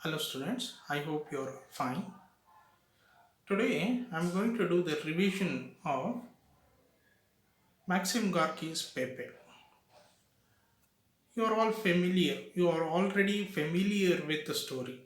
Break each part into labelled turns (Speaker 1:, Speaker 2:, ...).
Speaker 1: Hello students, I hope you're fine. Today I'm going to do the revision of Maxim Gorky's Pepe. You are all familiar, you are already familiar with the story.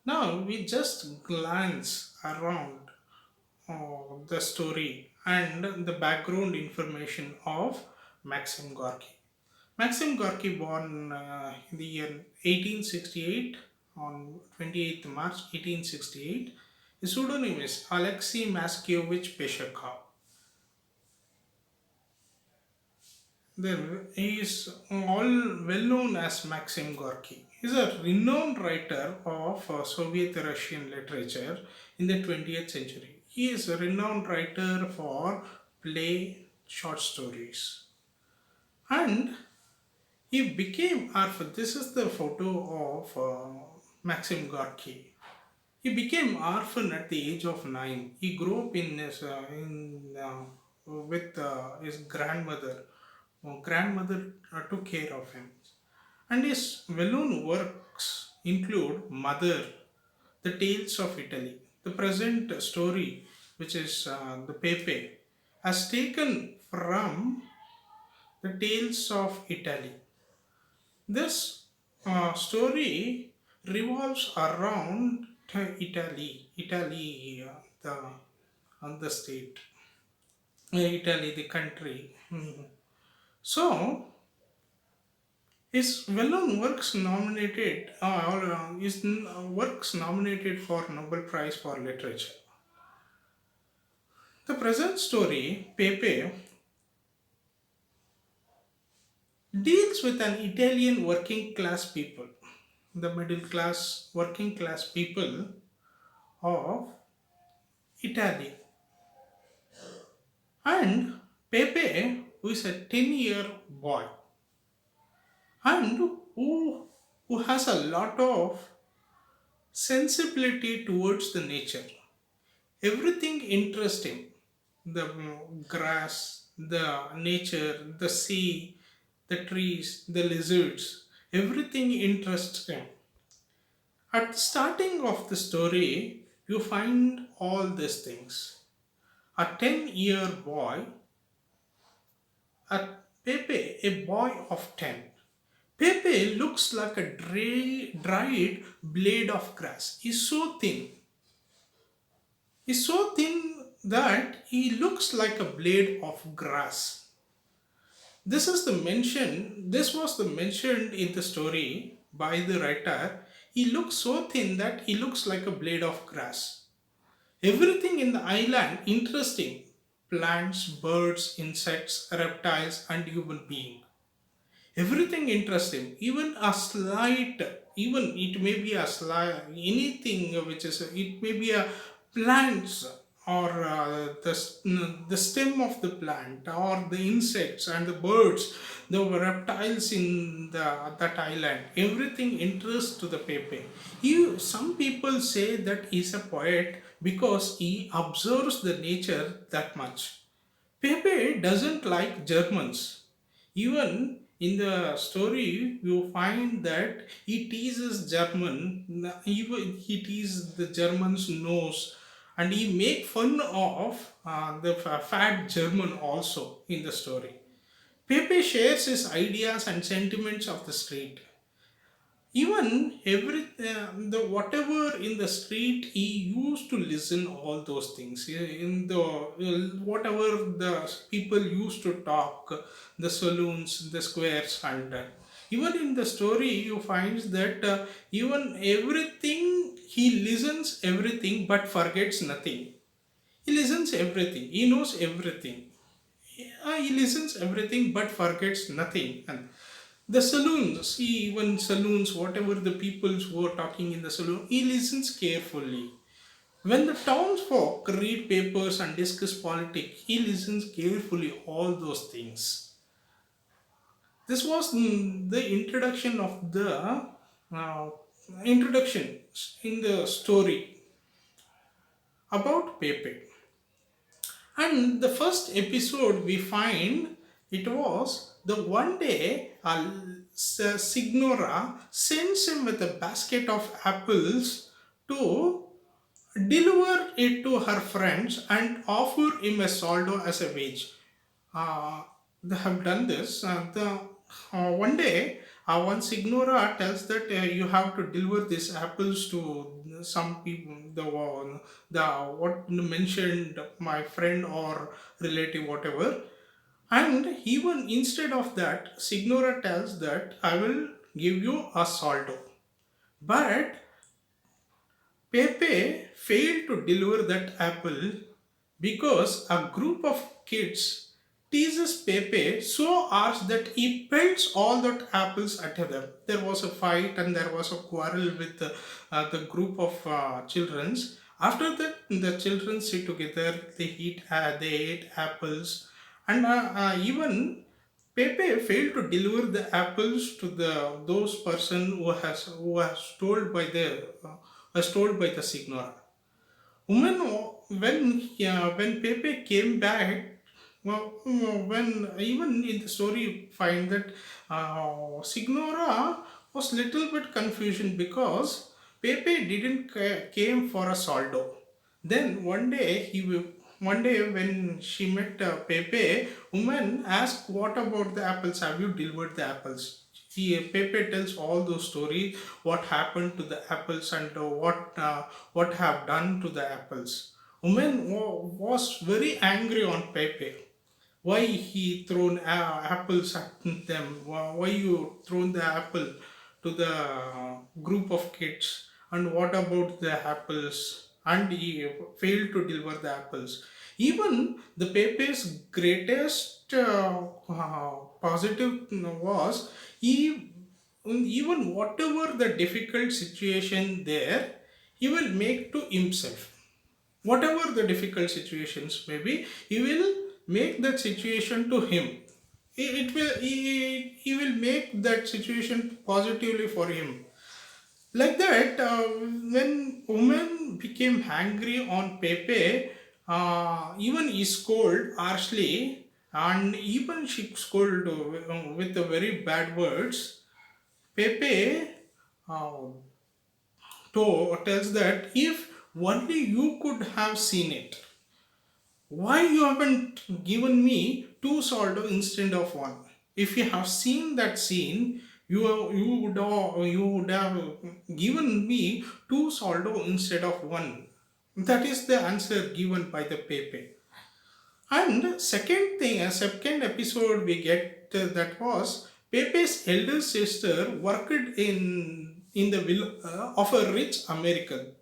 Speaker 1: Now we just glance around the story and the background information of Maxim Gorky. Maxim Gorky born in the year 1868 on 28th March 1868. His pseudonym is Alexei Maskievich Peshakov. Then he is all well known as Maxim Gorky. He is a renowned writer of Soviet Russian literature in the 20th century. He is a renowned writer for play short stories. And he became orphan. This is the photo of Maxim Gorky. He became orphan at the age of 9. He grew up with his grandmother. Grandmother took care of him. And his well-known works include Mother, The Tales of Italy. The present story, which is the Pepe, has taken from the Tales of Italy. This story revolves around Italy, the state, Italy, the country. So, his well-known works nominated, his works nominated for Nobel Prize for Literature. The present story, Pepe, deals with an Italian working class people, the middle class, working class people of Italy. And Pepe, who is a 10-year boy and who has a lot of sensibility towards the nature. Everything interests him. The grass, the nature, the sea, the trees, the lizards. Everything interests him. At the starting of the story, you find all these things. A 10-year boy, a Pepe, a boy of 10. Pepe looks like a dried blade of grass. He's so thin. He's so thin that he looks like a blade of grass. This was the mentioned in the story by the writer. He looks so thin that he looks like a blade of grass. Everything in the island interesting. Plants, birds, insects, reptiles and human beings. Everything interests him. Even it may be a slight, anything which is, it may be a plants or the stem of the plant or the insects and the birds, the reptiles in that island. Everything interests to the Pepe. Some people say that he's a poet because he observes the nature that much. Pepe doesn't like Germans. Even in the story, you find that he teases he teases the German's nose, and he make fun of the fat German also in the story. Pepe shares his ideas and sentiments of the street. Even the whatever in the street, he used to listen all those things. In the whatever the people used to talk, the saloons, the squares, and even in the story you find that even everything he listens everything but forgets nothing. He listens everything, he knows everything. He listens everything but forgets nothing. And the saloons, even saloons, whatever the peoples who are talking in the saloon, he listens carefully. When the townsfolk read papers and discuss politics, he listens carefully all those things. This was the introduction of the uh, introduction in the story about Pepe. And the first episode we find, it was the one day Signora sends him with a basket of apples to deliver it to her friends and offer him a soldo as a wage. uh, they have done this. One day, one Signora tells that you have to deliver these apples to some people. The what mentioned my friend or relative, whatever. And even instead of that, Signora tells that I will give you a soldo. But Pepe failed to deliver that apple because a group of kids teases Pepe so harsh that he pelts all that apples at them. There was a fight and there was a quarrel with the group of children. After that, the children sit together, they ate apples, and even Pepe failed to deliver the apples to the those person who has told by the was told by the signora. Woman, when Pepe came back, well, when even in the story you find that Signora was little bit confusion because Pepe didn't came for a soldo. Then one day when she met Pepe, woman asked, "What about the apples? Have you delivered the apples?" Pepe tells all those stories, what happened to the apples and what have done to the apples. Woman was very angry on Pepe. Why he thrown apples at them? Why you thrown the apple to the group of kids? And what about the apples? And he failed to deliver the apples. Even the Pepe's greatest positive was he, even whatever the difficult situation there, he will make to himself. Whatever the difficult situations may be, he will make that situation to him. He will make that situation positively for him. Like that, when woman became angry on Pepe, even he scolded harshly, and even she scolded with the very bad words. Pepe uh, tells that if only you could have seen it, why you haven't given me two soldo instead of one? If you have seen that scene, you would have given me two soldo instead of one. That is the answer given by the Pepe. And second thing, a second episode we get that was Pepe's elder sister worked in the villa of a rich American,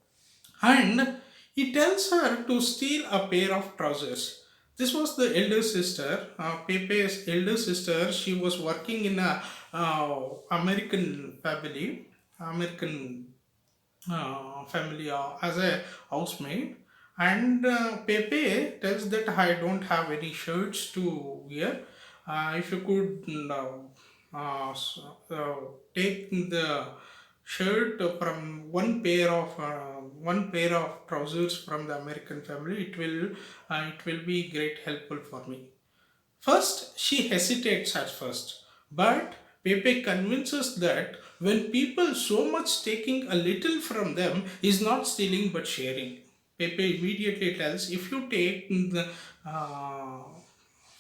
Speaker 1: and he tells her to steal a pair of trousers. This was the elder sister, Pepe's elder sister. She was working in a American family, American family as a housemaid. And Pepe tells that I don't have any shirts to wear. If you could take the shirt from one pair of trousers from the American family, it will be great helpful for me. First, she hesitates at first, but Pepe convinces that when people so much taking a little from them is not stealing but sharing. Pepe immediately tells, if you take the uh,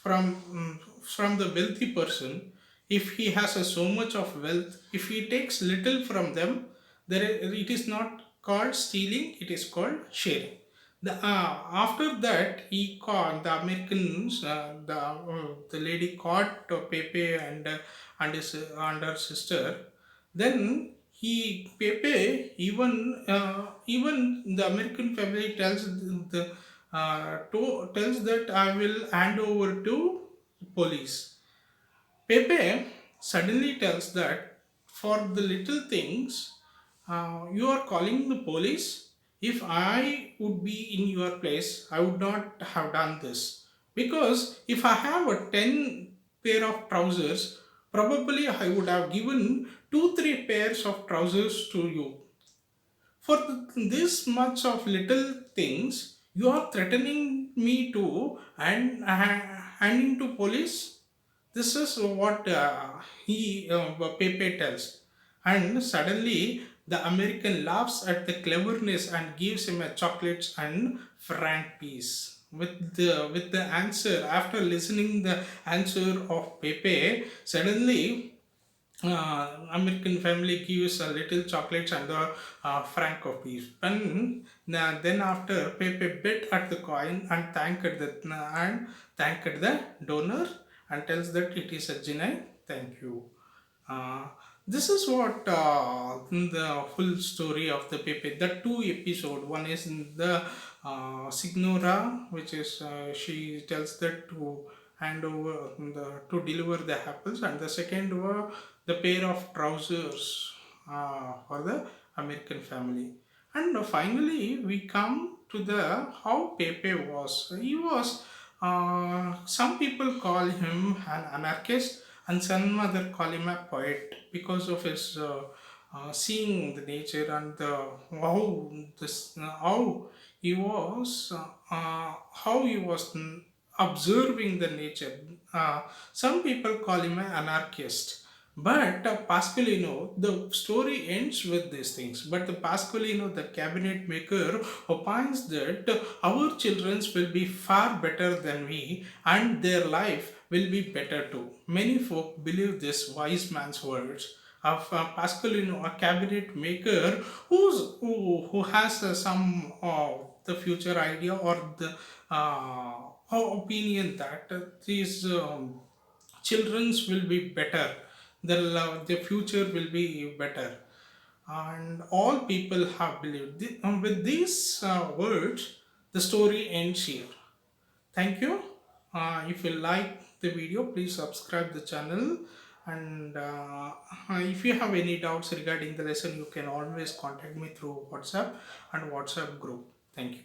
Speaker 1: from the wealthy person, if he has so much of wealth, if he takes little from them, it is not called stealing, it is called sharing. After that, he caught the Americans. The lady caught Pepe and her sister. Then he Pepe even the American family tells that I will hand over to police. Pepe suddenly tells that for the little things, you are calling the police. If I would be in your place, I would not have done this. Because if I have a 10 pair of trousers, probably I would have given 2 3 pairs of trousers to you. For this much of little things, you are threatening me to and handing to police. This is what Pepe tells. And suddenly, the American laughs at the cleverness and gives him a chocolates and franc piece. With the answer, after listening the answer of Pepe, suddenly American family gives a little chocolates and the franc of peace. And then after Pepe bet at the coin and thanked the donor and tells that it is a genuine thank you. Uh, this is what the full story of the Pepe. The two episode. One is in the Signora, which is she tells that to hand over to deliver the apples, and the second were the pair of trousers for the American family. And finally, we come to the how Pepe was. He was. Some people call him an anarchist, and some other call him a poet because of his seeing the nature and how he was how he was observing the nature. Some people call him an anarchist. But Pasqualino, the story ends with these things. But the Pasqualino, the cabinet maker, opines that our children will be far better than we and their life will be better too. Many folk believe this wise man's words of Pasqualino, a cabinet maker who has some the future idea or the opinion that these children's will be better, the future will be better, and all people have believed. With these words, the story ends here. Thank you. If you like the video, please subscribe the channel. And if you have any doubts regarding the lesson, you can always contact me through WhatsApp and WhatsApp group. Thank you.